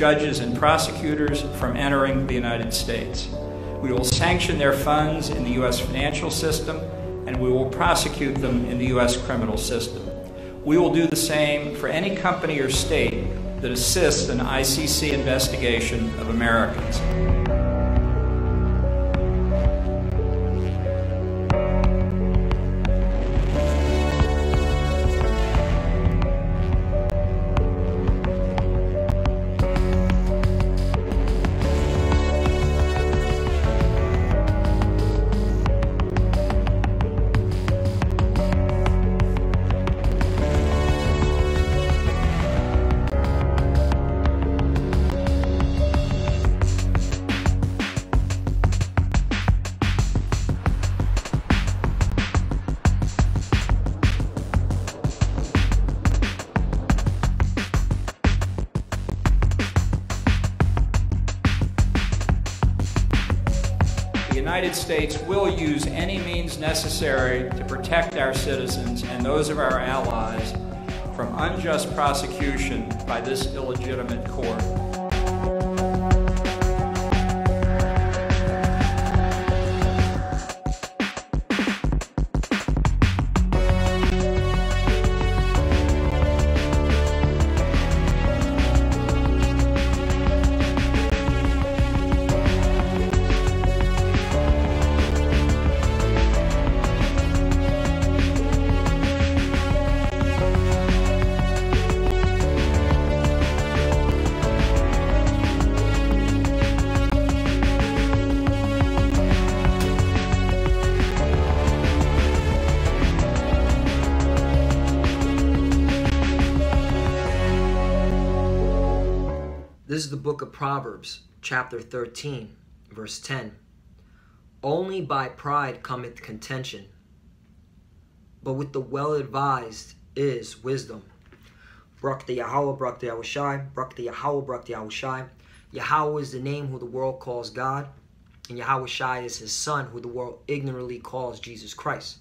judges and prosecutors from entering the United States. We will sanction their funds in the U.S. financial system, and we will prosecute them in the U.S. criminal system. We will do the same for any company or state that assists an ICC investigation of Americans. The United States will use any means necessary to protect our citizens and those of our allies from unjust prosecution by this illegitimate court. This is the book of Proverbs, chapter 13, verse 10. Only by pride cometh contention, but with the well-advised is wisdom. Barak the Yahweh, Barak the Yahushai, Barak the Yahweh, Barak the Yahushai. Yahweh is the name who the world calls God, and Yahushai is his son who the world ignorantly calls Jesus Christ.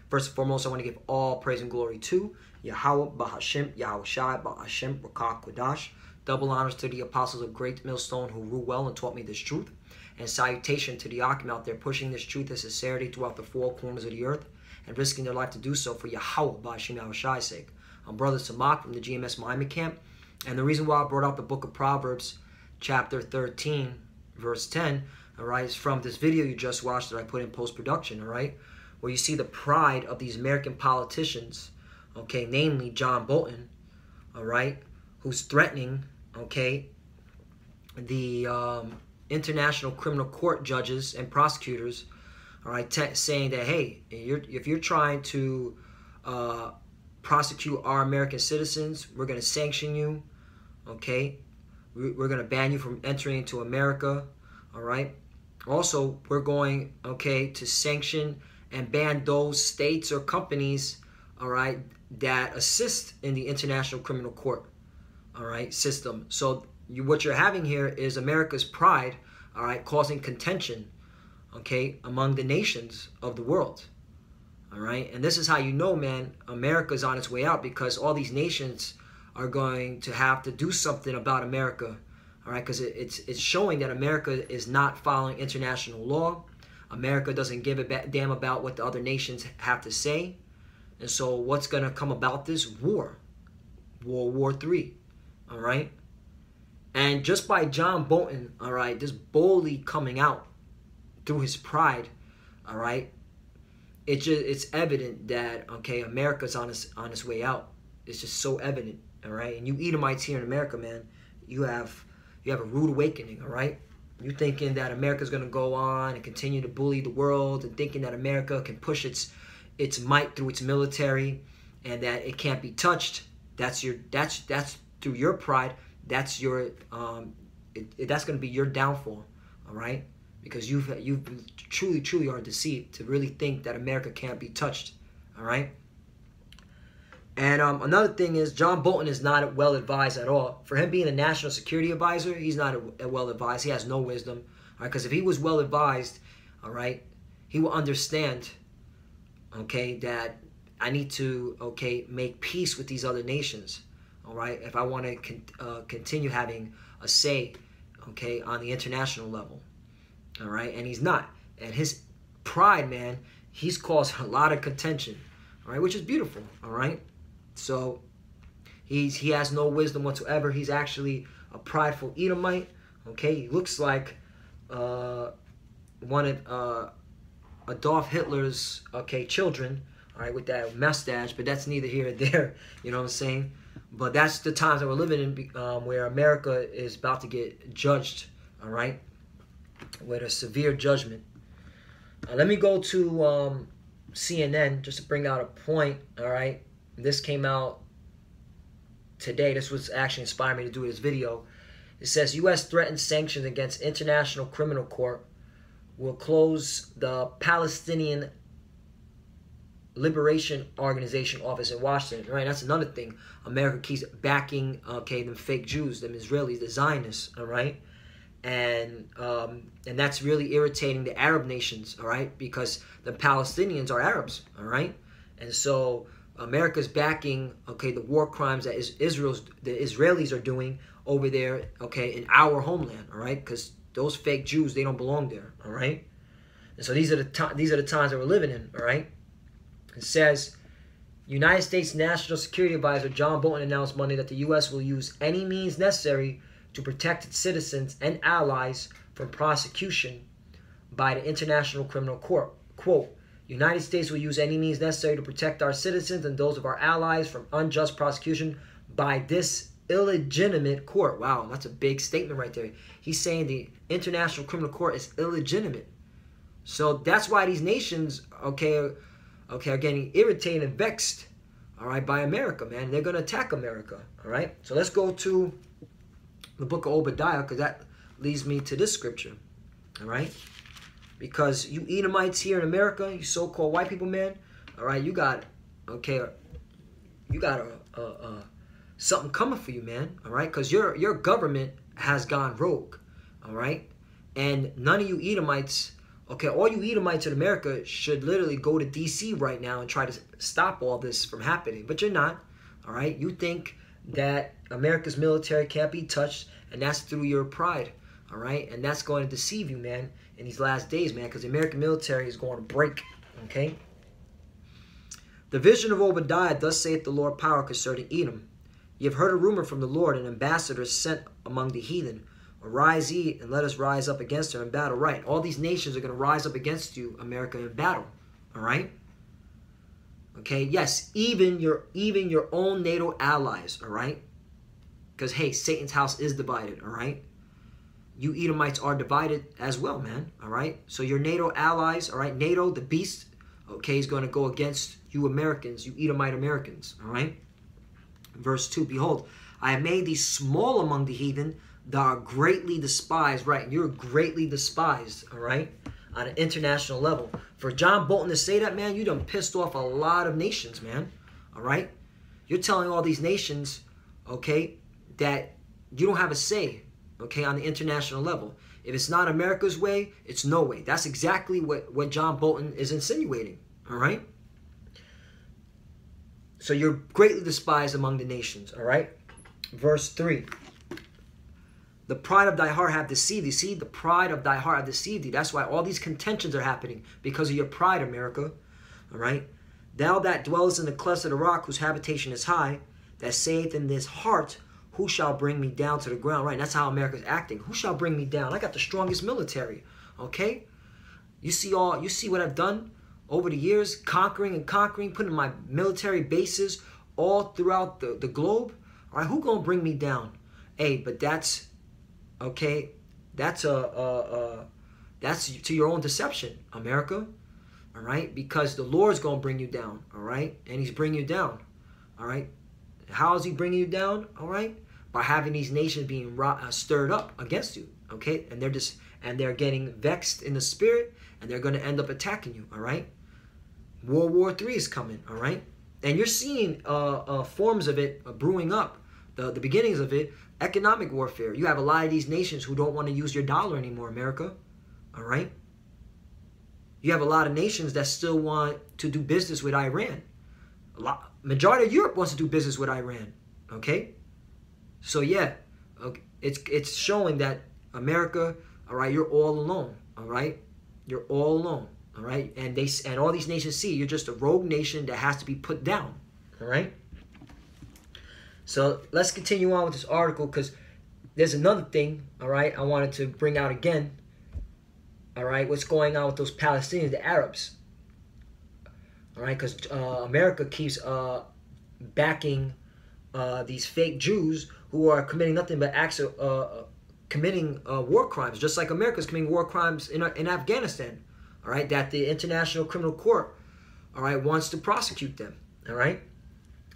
First and foremost, I want to give all praise and glory to Yahweh, Bahashim, Yahushai, Bahashim, Rakah, Kodash. Double honors to the apostles of Great Millstone who rule well and taught me this truth. And salutation to the Akim out there pushing this truth and sincerity throughout the four corners of the earth and risking their life to do so for Yahweh, Bahashim Yahushai's sake. I'm Brother Samak from the GMS Miami camp. And the reason why I brought out the book of Proverbs, chapter 13, verse 10, all right, is from this video you just watched that I put in post-production, all right, where you see the pride of these American politicians, okay, namely John Bolton, all right, who's threatening, okay, the international criminal court judges and prosecutors, all right, saying that, hey, if you're trying to prosecute our American citizens, we're going to sanction you, okay? We're going to ban you from entering into America, all right? Also, we're going, okay, to sanction and ban those states or companies, all right, that assist in the international criminal court, all right, system. So what you're having here is America's pride, all right, causing contention, okay, among the nations of the world, all right? And this is how you know, man, America's on its way out, because all these nations are going to have to do something about America, all right, because it's showing that America is not following international law. America doesn't give a damn about what the other nations have to say. And so what's going to come about this? War. World War III. All right. And just by John Bolton, all right, this boldly coming out through his pride, all right, it's evident that, okay, America's on its way out. It's just so evident, all right. And you Edomites here in America, man, you have a rude awakening, all right. You're thinking that America's going to go on and continue to bully the world, and thinking that America can push its might through its military, and that it can't be touched. That's through your pride. That's your that's going to be your downfall, all right? Because you've truly are deceived to really think that America can't be touched, all right? And another thing is, John Bolton is not well advised at all. For him being a national security advisor, he's not well advised. He has no wisdom, all right? Because if he was well advised, all right, he will understand, okay, that I need to, okay, make peace with these other nations, all right, if I want to continue having a say, okay, on the international level, all right, and he's not. And his pride, man, he's caused a lot of contention, all right, which is beautiful, all right. So he has no wisdom whatsoever. He's actually a prideful Edomite, okay. He looks like one of Adolf Hitler's, okay, children, all right, with that mustache, but that's neither here nor there, you know what I'm saying? But that's the times that we're living in, where America is about to get judged, all right, with a severe judgment. Let me go to CNN just to bring out a point, all right? This came out today. This was actually inspired me to do this video. It says, U.S. threatens sanctions against International Criminal Court will close the Palestinian Liberation Organization office in Washington, right? That's another thing. America keeps backing, okay, them fake Jews, them Israelis, the Zionists, all right? And that's really irritating the Arab nations, all right? Because the Palestinians are Arabs, all right? And so America's backing, okay, the war crimes that the Israelis are doing over there, okay, in our homeland, all right? Because those fake Jews, they don't belong there, all right? And so these are the times that we're living in, all right? It says, United States National Security Advisor John Bolton announced Monday that the U.S. will use any means necessary to protect its citizens and allies from prosecution by the International Criminal Court. Quote, United States will use any means necessary to protect our citizens and those of our allies from unjust prosecution by this illegitimate court. Wow, that's a big statement right there. He's saying the International Criminal Court is illegitimate. So that's why these nations, okay, are getting irritated and vexed, all right, by America, man. They're going to attack America, all right? So let's go to the book of Obadiah, because that leads me to this scripture, all right? Because you Edomites here in America, you so-called white people, man, all right, you got, okay, you got something coming for you, man, all right? Because your government has gone rogue, all right? And none of you Edomites, okay, all you Edomites in America should literally go to D.C. right now and try to stop all this from happening. But you're not, all right? You think that America's military can't be touched, and that's through your pride, all right? And that's going to deceive you, man, in these last days, man, because the American military is going to break, okay? The vision of Obadiah, thus saith the Lord power concerning Edom. Ye have heard a rumor from the Lord, an ambassador sent among the heathen. Arise ye, and let us rise up against her in battle. Right, all these nations are going to rise up against you, America, in battle, all right? Okay, yes, even your own NATO allies, all right? Because, hey, Satan's house is divided, all right? You Edomites are divided as well, man, all right? So your NATO allies, all right? NATO, the beast, okay, is going to go against you Americans, you Edomite Americans, all right? Verse 2, behold, I have made thee small among the heathen, thou art greatly despised, right? You're greatly despised, all right? On an international level. For John Bolton to say that, man, you done pissed off a lot of nations, man, all right? You're telling all these nations, okay, that you don't have a say, okay, on the international level. If it's not America's way, it's no way. That's exactly what John Bolton is insinuating, all right? So you're greatly despised among the nations, all right? Verse 3. The pride of thy heart hath deceived thee. See, the pride of thy heart hath deceived thee. That's why all these contentions are happening, because of your pride, America, all right? Thou that dwellest in the clefts of the rock, whose habitation is high, that saith in this heart, who shall bring me down to the ground? Right, that's how America's acting. Who shall bring me down? I got the strongest military, okay? You see what I've done over the years, conquering and conquering, putting my military bases all throughout the globe. All right, who gonna bring me down? Hey, but that's, okay, that's to your own deception, America, all right? Because the Lord's gonna bring you down, all right? And he's bringing you down, all right? How is he bringing you down, all right? By having these nations being stirred up against you, okay? And they're getting vexed in the spirit, and they're going to end up attacking you, all right? World War III is coming, all right? And you're seeing forms of it brewing up, the beginnings of it, economic warfare. You have a lot of these nations who don't want to use your dollar anymore, America, all right? You have a lot of nations that still want to do business with Iran. Majority of Europe wants to do business with Iran, okay? So yeah, okay, it's showing that America, all right, you're all alone, all right, you're all alone, all right, and all these nations see you're just a rogue nation that has to be put down, all right. So let's continue on with this article, because there's another thing, all right, I wanted to bring out again, all right, what's going on with those Palestinians, the Arabs, all right, because America keeps backing these fake Jews who are committing nothing but acts of committing war crimes, just like America's committing war crimes in Afghanistan, all right, that the International Criminal Court, all right, wants to prosecute them, all right.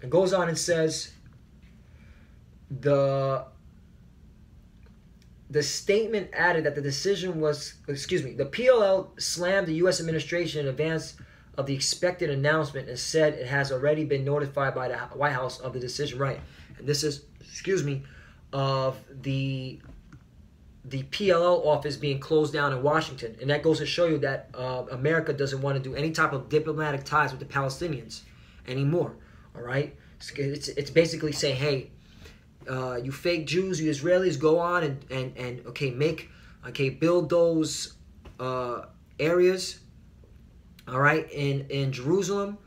It goes on and says, the statement added that the decision was, the PLL slammed the U.S. administration in advance of the expected announcement and said it has already been notified by the White House of the decision, right? And this is, of the PLL office being closed down in Washington. And that goes to show you that America doesn't want to do any type of diplomatic ties with the Palestinians anymore, all right? It's basically saying, hey, you fake Jews, you Israelis, go on and build those areas, all right, in Jerusalem.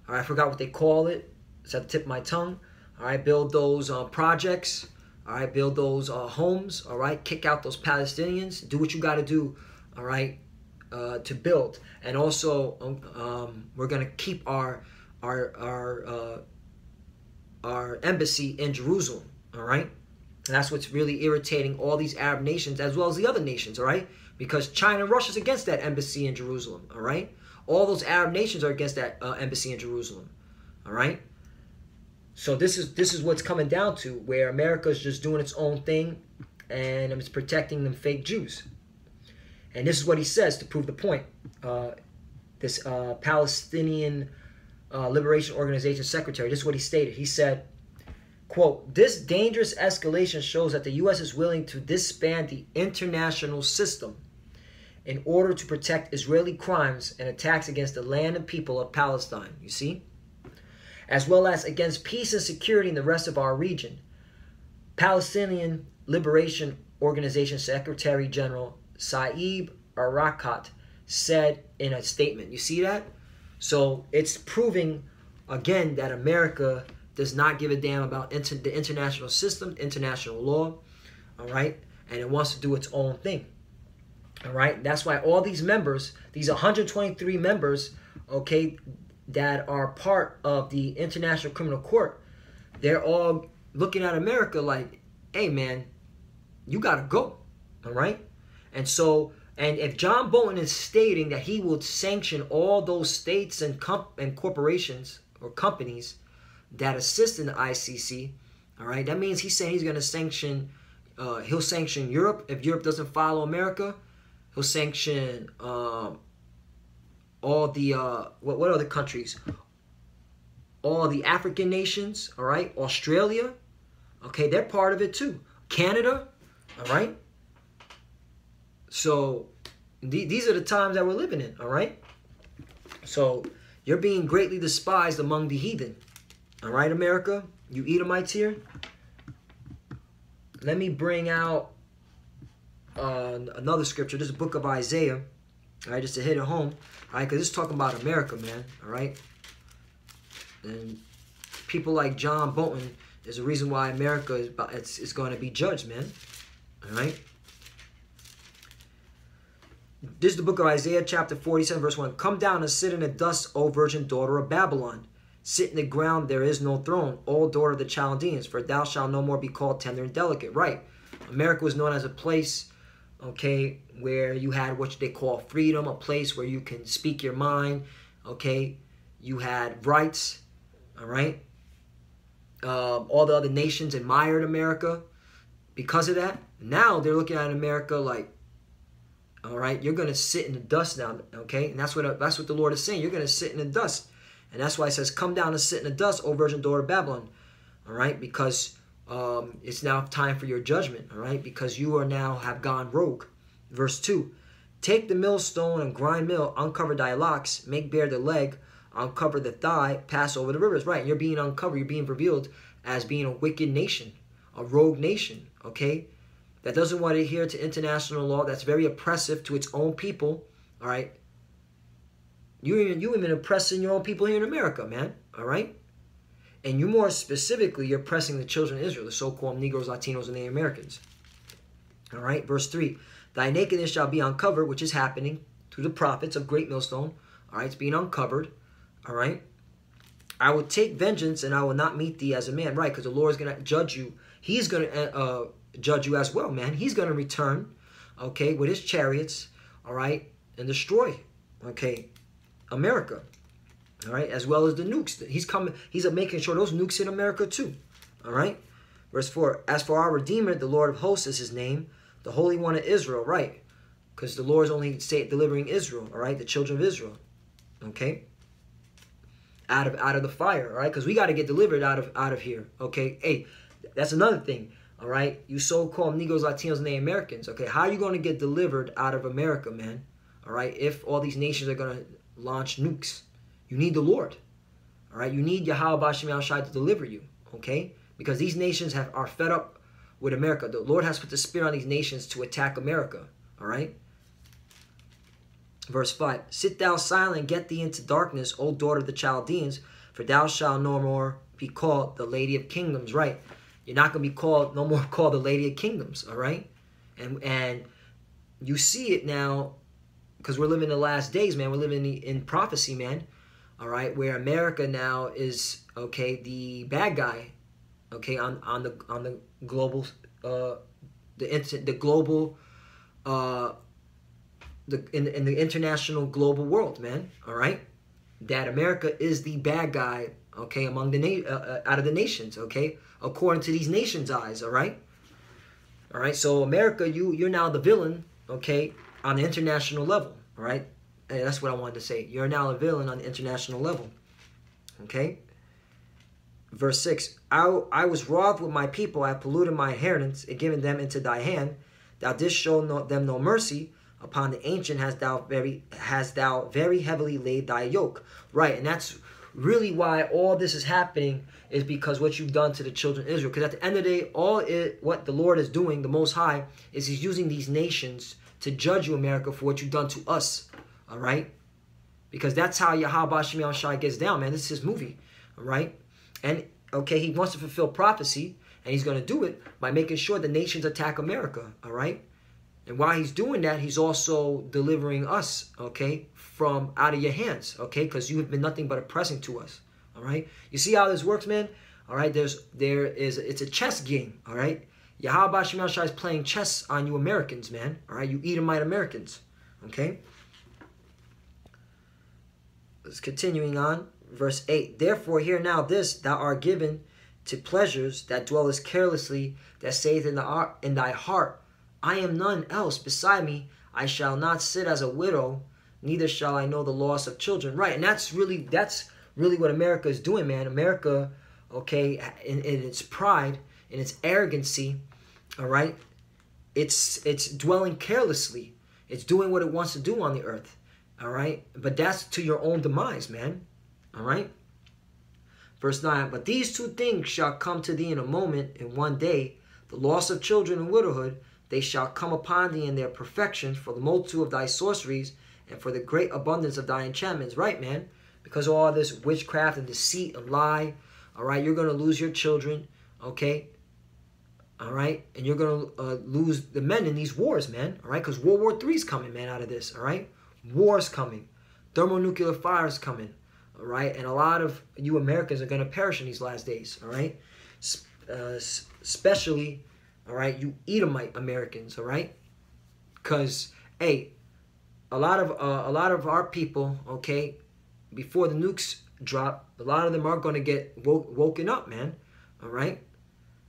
All right, I forgot what they call it. It's at the tip of my tongue. All right, build those projects. All right, build those homes. All right, kick out those Palestinians. Do what you got to do. All right, to build. And also, we're gonna keep our embassy in Jerusalem. All right, and that's what's really irritating all these Arab nations as well as the other nations. All right, because China and Russia's against that embassy in Jerusalem. All right. All those Arab nations are against that embassy in Jerusalem, all right? So this is what's coming down to, where America is just doing its own thing, and it's protecting them fake Jews. And this is what he says to prove the point. This Palestinian Liberation Organization secretary, this is what he stated. He said, quote, "This dangerous escalation shows that the U.S. is willing to disband the international system in order to protect Israeli crimes and attacks against the land and people of Palestine," you see, as well as against peace and security in the rest of our region. Palestinian Liberation Organization Secretary General Saeb Erekat said in a statement. You see that? So it's proving, again, that America does not give a damn about the international system, international law, all right, and it wants to do its own thing. All right, that's why all these members, these 123 members, okay, that are part of the International Criminal Court, they're all looking at America like, hey, man, you got to go, all right? And so, and if John Bolton is stating that he will sanction all those states and corporations or companies that assist in the ICC, all right, that means he's saying he's going to sanction, he'll sanction Europe if Europe doesn't follow America. He'll sanction all the, what other countries? All the African nations, all right? Australia, okay, they're part of it too. Canada, all right? So these are the times that we're living in, all right? So you're being greatly despised among the heathen, all right, America? You Edomites here? Let me bring out another scripture. This is the book of Isaiah, all right, just to hit it home, all right, because this is talking about America, man, all right? And people like John Bolton is the reason why America is going to be judged, man, all right? This is the book of Isaiah, chapter 47, verse 1. "Come down and sit in the dust, O virgin daughter of Babylon. Sit in the ground, there is no throne, O daughter of the Chaldeans, for thou shalt no more be called tender and delicate." Right. America was known as a place, okay, where you had what they call freedom, a place where you can speak your mind, okay? You had rights, all right? All the other nations admired America because of that. Now they're looking at America like, all right, you're going to sit in the dust now, okay? And that's what the Lord is saying. You're going to sit in the dust. And that's why it says, "Come down and sit in the dust, O virgin daughter of Babylon," all right? Because it's now time for your judgment, all right? Because you are now have gone rogue. Verse 2, "Take the millstone and grind mill, uncover thy locks, make bare the leg, uncover the thigh, pass over the rivers." Right, you're being uncovered, you're being revealed as being a wicked nation, a rogue nation, okay, that doesn't want to adhere to international law, that's very oppressive to its own people, all right? You even oppressing your own people here in America, man, all right? And you more specifically, you're oppressing the children of Israel, the so-called Negroes, Latinos, and Native Americans. All right, verse 3. Thy nakedness shall be uncovered, which is happening through the prophets of Great Millstone. All right, it's being uncovered. All right. I will take vengeance, and I will not meet thee as a man. Right, because the Lord is going to judge you. He's going to judge you as well, man. He's going to return, okay, with his chariots, all right, and destroy, okay, America. All right, as well as the nukes. He's coming. He's making sure those nukes hit America too. All right. Verse 4. As for our Redeemer, the Lord of hosts is his name, the Holy One of Israel. Right, because the Lord is only delivering Israel. All right, the children of Israel. Okay. Out of the fire. All right, because we got to get delivered out of here. Okay. Hey, that's another thing. All right, you so-called Negroes, Latinos, and Native Americans. Okay, how are you going to get delivered out of America, man? All right, if all these nations are going to launch nukes. You need the Lord, all right? You need Yahweh B'Shem Yahushai to deliver you, okay? Because these nations are fed up with America. The Lord has put the spirit on these nations to attack America, all right? Verse 5, sit thou silent and get thee into darkness, O daughter of the Chaldeans, for thou shalt no more be called the Lady of Kingdoms, right? You're not going to be no more called the Lady of Kingdoms, all right? And you see it now because we're living in the last days, man. We're living in prophecy, man. All right, where America now is, okay, the bad guy, okay, on the global in the international global world, man. All right, that America is the bad guy, okay, among the out of the nations, okay, according to these nations' eyes. All right, so America, you're now the villain, okay, on the international level. All right. And that's what I wanted to say. You're now a villain on the international level. Okay? Verse 6. I was wroth with my people. I have polluted my inheritance and given them into thy hand. Thou didst show them no mercy. Upon the ancient hast thou very heavily laid thy yoke. Right. And that's really why all this is happening, is because what you've done to the children of Israel. Because at the end of the day, what the Lord is doing, the Most High, is he's using these nations to judge you, America, for what you've done to us. All right, because that's how Yahweh B'Shem Yahushai gets down, man. This is his movie, all right? And, okay, he wants to fulfill prophecy, and he's going to do it by making sure the nations attack America, all right? And while he's doing that, he's also delivering us, okay, from out of your hands, okay? Because you have been nothing but oppressing to us, all right? You see how this works, man? All right, it's a chess game, all right? Yahweh B'Shem Yahushai is playing chess on you Americans, man, all right? You Edomite Americans, okay? Let's continuing on, verse 8. Therefore, hear now this, thou art given to pleasures, that dwellest carelessly, that saith in thy heart, I am none else beside me, I shall not sit as a widow, neither shall I know the loss of children. Right, and that's really what America is doing, man. America, okay, in its pride, in its arrogancy, all right, it's dwelling carelessly. It's doing what it wants to do on the earth. All right, but that's to your own demise, man. All right. Verse 9, but these two things shall come to thee in a moment, in one day, the loss of children and widowhood, they shall come upon thee in their perfection, for the multitude of thy sorceries, and for the great abundance of thy enchantments. Right, man? Because of all this witchcraft and deceit and lie, all right, you're going to lose your children, okay? All right, and you're going to lose the men in these wars, man, all right? Because World War III is coming, man, out of this, all right? War's coming. Thermonuclear fire is coming. All right. And a lot of you Americans are going to perish in these last days. All right. Especially, all right, you Edomite Americans. All right. Because, hey, a lot of our people, okay, before the nukes drop, a lot of them are going to get woken up, man. All right.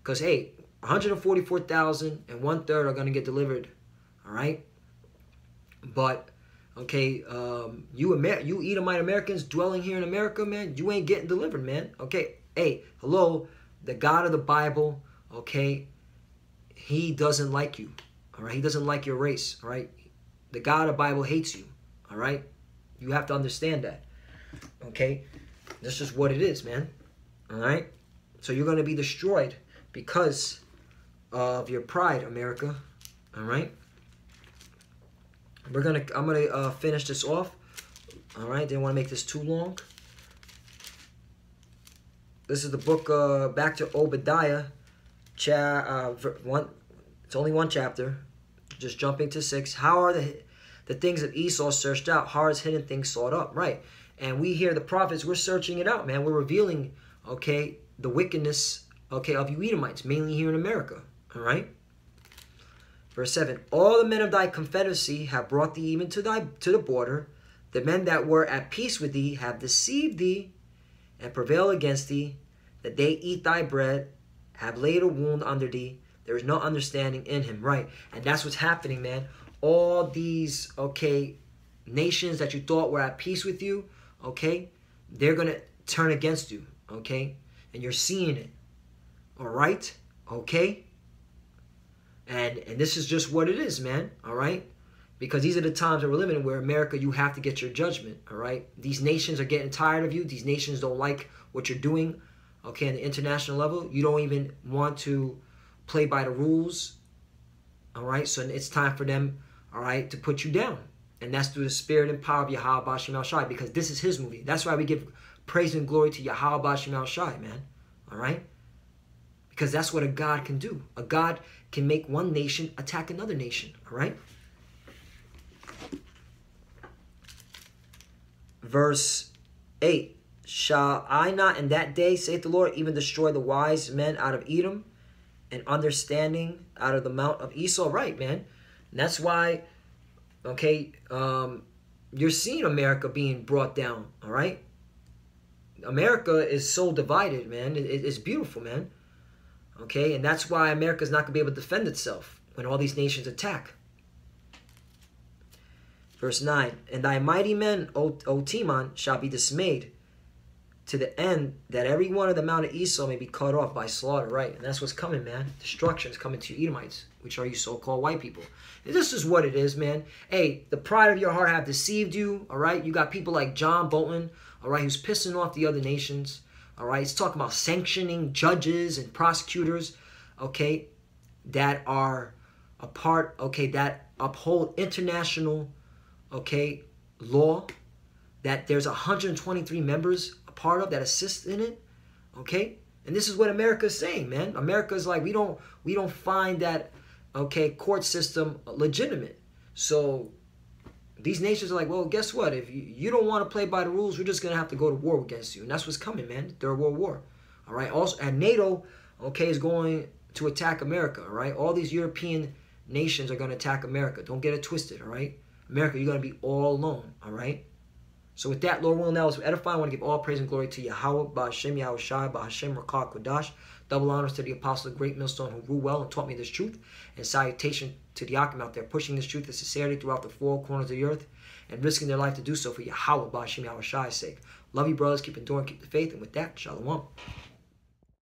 Because, hey, 144,000 and 1/3 are going to get delivered. All right. But, okay, you Edomite Americans dwelling here in America, man, you ain't getting delivered, man. Okay, hey, hello, the God of the Bible, okay, he doesn't like you, all right? He doesn't like your race, all right? The God of the Bible hates you, all right? You have to understand that, okay? That's just what it is, man, all right? So you're going to be destroyed because of your pride, America. All right. I'm gonna finish this off. All right. Didn't want to make this too long. This is the book back to Obadiah, one. It's only one chapter. Just jumping to 6. How are the things of Esau searched out? How are his hidden things sought up? Right. And we hear the prophets. We're searching it out, man. We're revealing, okay, the wickedness, okay, of you Edomites, mainly here in America. All right. Verse 7. All the men of thy confederacy have brought thee even to the border. The men that were at peace with thee have deceived thee and prevail against thee, that they eat thy bread, have laid a wound under thee. There is no understanding in him. Right. And that's what's happening, man. All these, okay, nations that you thought were at peace with you, okay, they're going to turn against you, okay? And you're seeing it. All right? Okay? And this is just what it is, man. All right? Because these are the times that we're living in where America, you have to get your judgment. All right? These nations are getting tired of you. These nations don't like what you're doing, okay, on the international level. You don't even want to play by the rules. All right? So it's time for them, all right, to put you down. And that's through the spirit and power of Yahweh Bashim Al Shai, because this is his movie. That's why we give praise and glory to Yahweh Bashim Al Shai, man. All right? Because that's what a God can do. A God can make one nation attack another nation. All right? Verse 8. Shall I not in that day, saith the Lord, even destroy the wise men out of Edom and understanding out of the mount of Esau? Right, man. And that's why, okay, you're seeing America being brought down, all right? America is so divided, man. It's beautiful, man. Okay, and that's why America's not going to be able to defend itself when all these nations attack. Verse 9, and thy mighty men, O Timon, shall be dismayed, to the end that every one of the mount of Esau may be cut off by slaughter, right? And that's what's coming, man. Destruction is coming to you Edomites, which are you so-called white people. And this is what it is, man. Hey, the pride of your heart have deceived you, all right? You got people like John Bolton, all right, who's pissing off the other nations, all right? He's talking about sanctioning judges and prosecutors, okay, that are a part, okay, that uphold international, okay, law, that there's 123 members part of that assist in it, okay? And this is what America's saying, man. America's like, we don't find that, okay, court system legitimate. So these nations are like, well, guess what? If you don't want to play by the rules, we're just gonna have to go to war against you. And that's what's coming, man. Third World War. All right. Also, and NATO, okay, is going to attack America. All right. All these European nations are gonna attack America. Don't get it twisted. All right. America, you're gonna be all alone. All right. So with that, Lord willing, that was edifying. I want to give all praise and glory to Yahweh, Ba'Hashem Yahweh Shai, Ba'Hashem Rakah Kodash. Double honors to the apostle of Great Millstone who ruled well and taught me this truth. And salutation to the Akim out there pushing this truth and sincerity throughout the four corners of the earth and risking their life to do so for Yahweh, Ba'Hashem Yahweh Shai's sake. Love you, brothers. Keep enduring, keep the faith. And with that, Shalom.